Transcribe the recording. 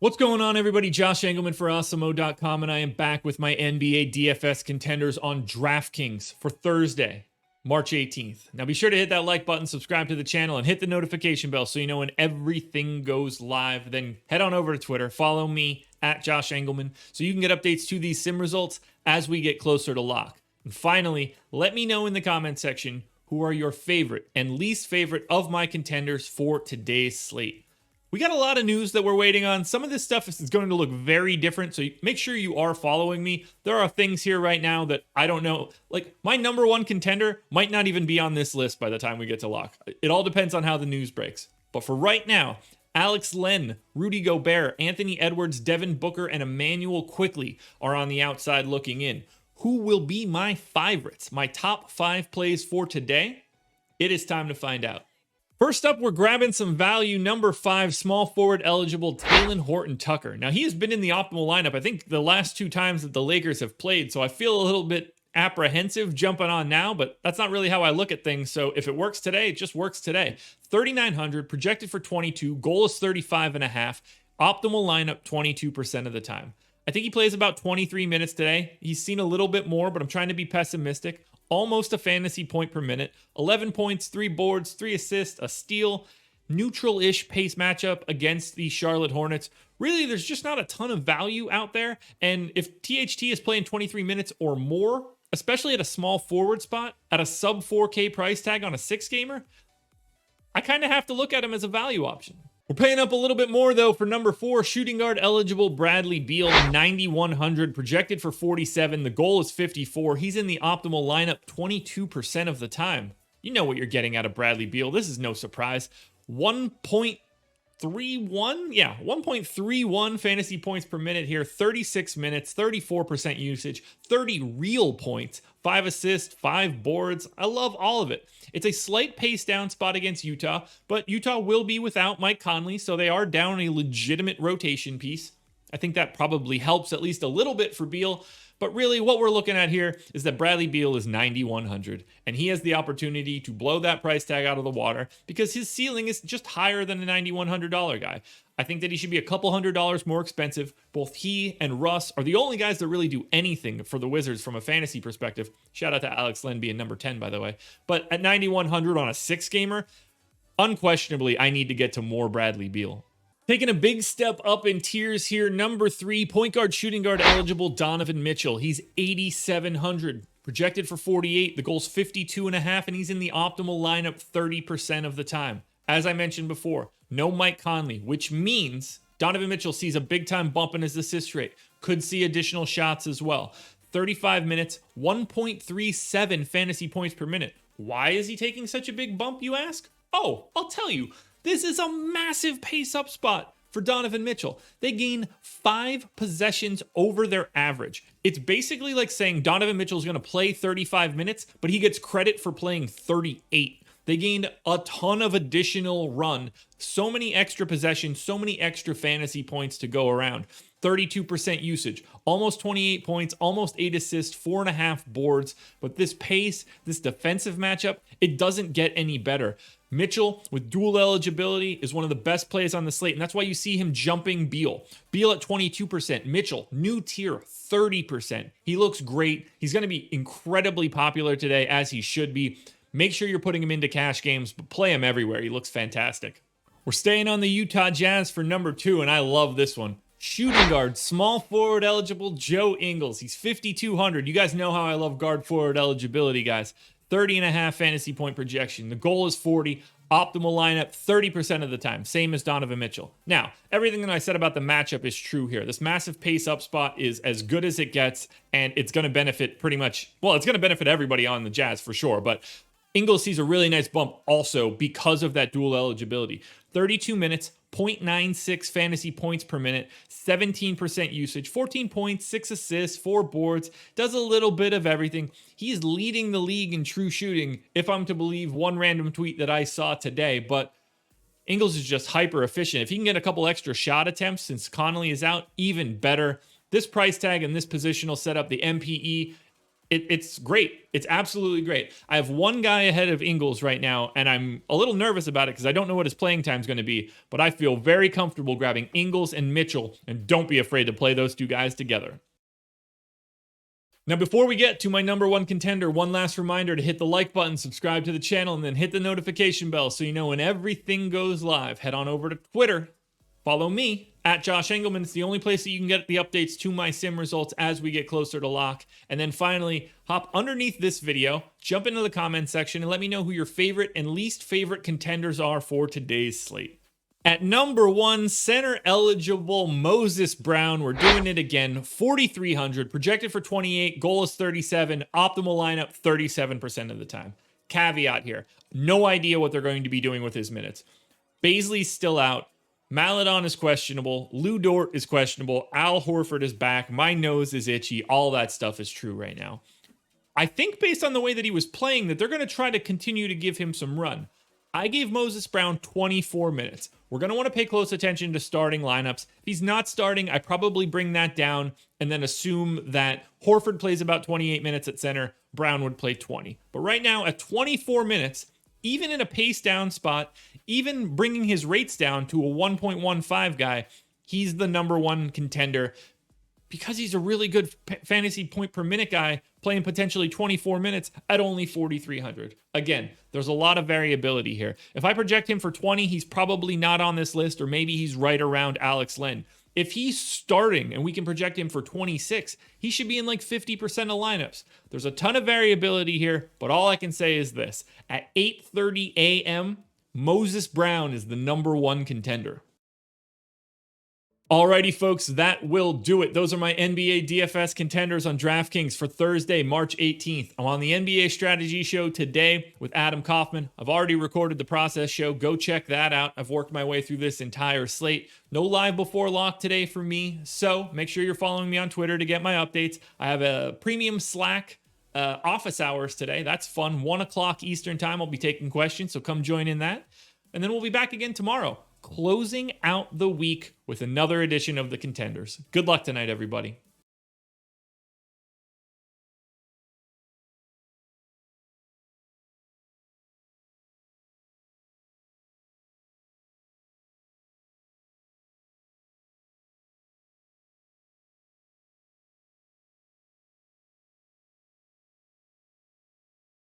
What's going on, everybody? Josh Engleman for Awesemo.com, and I am back with my NBA DFS contenders on DraftKings for Thursday, March 18th. Now be sure to hit that like button, subscribe to the channel, and hit the notification bell so you know when everything goes live. Then head on over to Twitter, follow me at Josh Engleman so you can get updates to these sim results as we get closer to lock. And finally, let me know in the comment section who are your favorite and least favorite of my contenders for today's slate. We got a lot of news that we're waiting on. Some of this stuff is going to look very different, so make sure you are following me. There are things here right now that I don't know. Like, my number one contender might not even be on this list by the time we get to lock. It all depends on how the news breaks. But for right now, Alex Len, Rudy Gobert, Anthony Edwards, Devin Booker, and IMMANUEL QUICKLEY are on the outside looking in. Who will be my favorites, my top 5 plays for today? It is time to find out. First up, we're grabbing some value. Number 5, small forward eligible TALEN HORTON-TUCKER. Now, he has been in the optimal lineup, I think, the last 2 times that the Lakers have played, so I feel a little bit apprehensive jumping on now, but that's not really how I look at things. So if it works today, it just works today. 3,900, projected for 22, goal is 35.5, optimal lineup 22% of the time. I think he plays about 23 minutes today. He's seen a little bit more, but I'm trying to be pessimistic. Almost a fantasy point per minute, 11 points, 3 boards, 3 assists, a steal, neutral-ish pace matchup against the Charlotte Hornets. Really, there's just not a ton of value out there. And if THT is playing 23 minutes or more, especially at a small forward spot, at a sub 4K price tag on a 6-gamer, I kind of have to look at him as a value option. We're paying up a little bit more, though, for number 4, shooting guard eligible Bradley Beal, 9,100, projected for 47. The goal is 54. He's in the optimal lineup 22% of the time. You know what you're getting out of Bradley Beal. This is no surprise. 1.31? Yeah, 1.31 fantasy points per minute here. 36 minutes, 34% usage, 30 real points, 5 assists, 5 boards. I love all of it. It's a slight pace down spot against Utah, but Utah will be without Mike Conley, so they are down a legitimate rotation piece. I think that probably helps at least a little bit for Beal. But really, what we're looking at here is that Bradley Beal is 9,100, and he has the opportunity to blow that price tag out of the water because his ceiling is just higher than a $9,100 guy. I think that he should be a couple $100 more expensive. Both he and Russ are the only guys that really do anything for the Wizards from a fantasy perspective. Shout out to Alex Len being number 10, by the way. But at 9,100 on a 6-gamer, unquestionably, I need to get to more Bradley Beal. Taking a big step up in tiers here, number 3, point guard, shooting guard eligible Donovan Mitchell. He's 8,700, projected for 48. The goal's 52.5, and he's in the optimal lineup 30% of the time. As I mentioned before, no Mike Conley, which means Donovan Mitchell sees a big-time bump in his assist rate. Could see additional shots as well. 35 minutes, 1.37 fantasy points per minute. Why is he taking such a big bump, you ask? Oh, I'll tell you. This is a massive pace-up spot for Donovan Mitchell. They gain 5 possessions over their average. It's basically like saying Donovan Mitchell is going to play 35 minutes, but he gets credit for playing 38. They gained a ton of additional run, so many extra possessions, so many extra fantasy points to go around. 32% usage, almost 28 points, almost 8 assists, 4.5 boards. But this pace, this defensive matchup, it doesn't get any better. Mitchell, with dual eligibility, is one of the best plays on the slate, and that's why you see him jumping Beal. Beal at 22%, Mitchell, new tier, 30%. He looks great. He's going to be incredibly popular today, as he should be. Make sure you're putting him into cash games, but play him everywhere. He looks fantastic. We're staying on the Utah Jazz for number 2, and I love this one. Shooting guard, small forward eligible Joe Ingles. He's 5,200. You guys know how I love guard forward eligibility, guys. 30.5 fantasy point projection. The goal is 40. Optimal lineup 30% of the time. Same as Donovan Mitchell. Now, everything that I said about the matchup is true here. This massive pace up spot is as good as it gets, and it's going to benefit pretty much, well, it's going to benefit everybody on the Jazz for sure, but Ingles sees a really nice bump also because of that dual eligibility. 32 minutes, 0.96 fantasy points per minute, 17% usage, 14 points, 6 assists, 4 boards, does a little bit of everything. He's leading the league in true shooting, if I'm to believe one random tweet that I saw today, but Ingles is just hyper efficient. If he can get a couple extra shot attempts since Conley is out, even better. This price tag and this positional setup, the MPE, It's great. It's absolutely great. I have one guy ahead of Ingles right now, and I'm a little nervous about it because I don't know what his playing time is going to be, but I feel very comfortable grabbing Ingles and Mitchell, and don't be afraid to play those two guys together. Now, before we get to my number one contender, one last reminder to hit the like button, subscribe to the channel, and then hit the notification bell so you know when everything goes live. Head on over to Twitter. Follow me at Josh Engleman. It's the only place that you can get the updates to my sim results as we get closer to lock. And then finally, hop underneath this video, jump into the comment section, and let me know who your favorite and least favorite contenders are for today's slate. At number one, center eligible Moses Brown. We're doing it again. 4,300, projected for 28, goal is 37, optimal lineup 37% of the time. Caveat here, no idea what they're going to be doing with his minutes. Baisley's still out. Maladon is questionable. Lou Dort is questionable. Al Horford is back. My nose is itchy. All that stuff is true right now. I think based on the way that he was playing that they're going to try to continue to give him some run. I gave Moses Brown 24 minutes. We're going to want to pay close attention to starting lineups. If he's not starting, I probably bring that down and then assume that Horford plays about 28 minutes at center. Brown would play 20. But right now at 24 minutes, even in a pace down spot, even bringing his rates down to a 1.15 guy, he's the number one contender because he's a really good fantasy point per minute guy playing potentially 24 minutes at only 4,300. Again, there's a lot of variability here. If I project him for 20, he's probably not on this list, or maybe he's right around Alex Len. If he's starting and we can project him for 26, he should be in like 50% of lineups. There's a ton of variability here, but all I can say is this. At 8:30 a.m., Moses Brown is the number one contender. Alrighty, folks, that will do it. Those are my NBA DFS contenders on DraftKings for Thursday, March 18th. I'm on the NBA Strategy Show today with Adam Kaufman. I've already recorded the process show. Go check that out. I've worked my way through this entire slate. No live before lock today for me, so make sure you're following me on Twitter to get my updates. I have a premium Slack office hours today. That's fun. 1 o'clock Eastern time. I'll be taking questions, so come join in that. And then we'll be back again tomorrow, closing out the week with another edition of the Contenders. Good luck tonight, everybody.